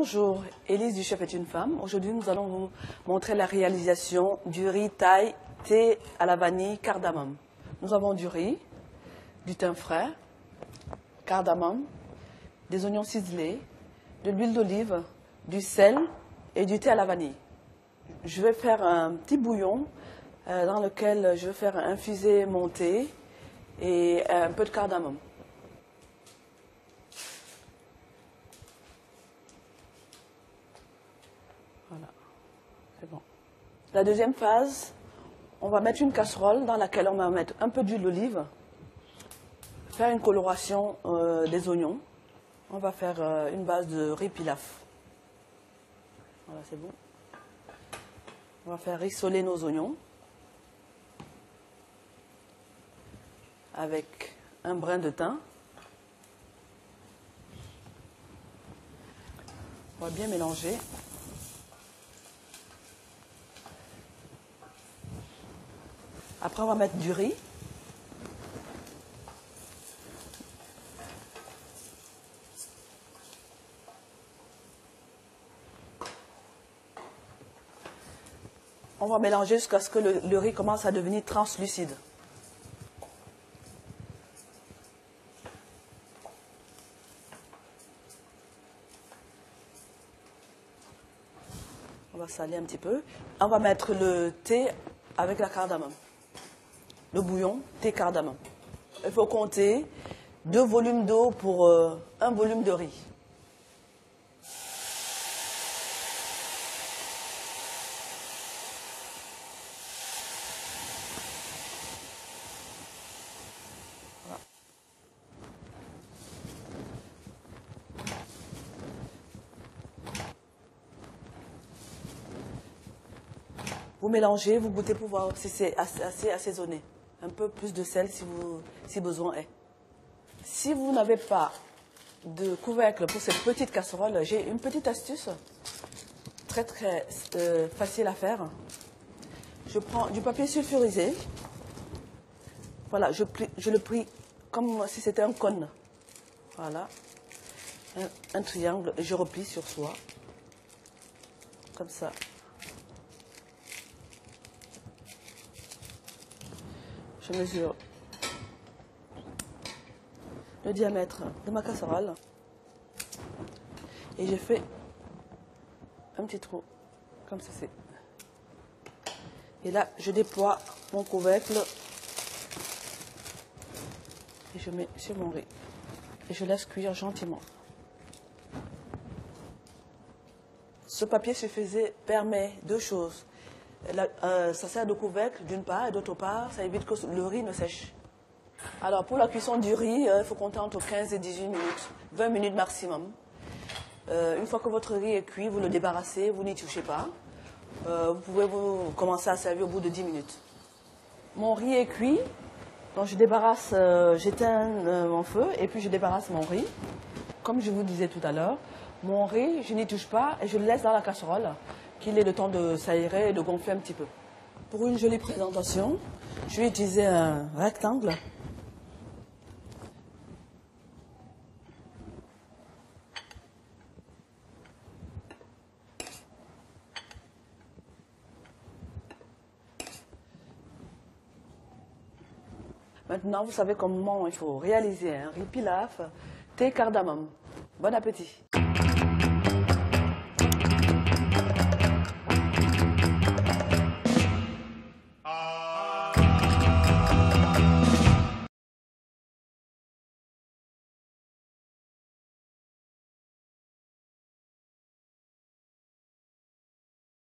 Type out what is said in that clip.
Bonjour, Élise du Chef est une femme. Aujourd'hui, nous allons vous montrer la réalisation du riz thaï, thé à la vanille, cardamome. Nous avons du riz, du thym frais, cardamome, des oignons ciselés, de l'huile d'olive, du sel et du thé à la vanille. Je vais faire un petit bouillon dans lequel je vais faire infuser mon thé et un peu de cardamome. Voilà, c'est bon. La deuxième phase, on va mettre une casserole dans laquelle on va mettre un peu d'huile d'olive, faire une coloration des oignons. On va faire une base de riz pilaf. Voilà, c'est bon. On va faire rissoler nos oignons avec un brin de thym. On va bien mélanger. Après, on va mettre du riz. On va mélanger jusqu'à ce que le riz commence à devenir translucide. On va saler un petit peu. On va mettre le thé avec la cardamome. Le bouillon, thé cardamome. Il faut compter 2 volumes d'eau pour 1 volume de riz. Voilà. Vous mélangez, vous goûtez pour voir si c'est assez assaisonné. Un peu plus de sel si besoin est. Si vous n'avez pas de couvercle pour cette petite casserole, j'ai une petite astuce très facile à faire. Je prends du papier sulfurisé. Voilà, je le plie comme si c'était un cône. Voilà, un triangle et je replie sur soi. Comme ça. Je mesure le diamètre de ma casserole et je fais un petit trou comme ceci. Et là, je déploie mon couvercle et je mets sur mon riz et je laisse cuire gentiment. Ce papier sulfurisé permet 2 choses. Ça sert de couvercle d'une part et d'autre part, ça évite que le riz ne sèche. Alors pour la cuisson du riz, il faut compter entre 15 et 18 minutes, 20 minutes maximum. Une fois que votre riz est cuit, vous le débarrassez, vous n'y touchez pas. Vous pouvez commencer à servir au bout de 10 minutes. Mon riz est cuit, donc je débarrasse, j'éteins mon feu et puis je débarrasse mon riz. Comme je vous disais tout à l'heure, mon riz, je n'y touche pas et je le laisse dans la casserole, qu'il ait le temps de s'aérer et de gonfler un petit peu. Pour une jolie présentation, je vais utiliser un rectangle. Maintenant, vous savez comment il faut réaliser un riz pilaf, thé cardamome. Bon appétit!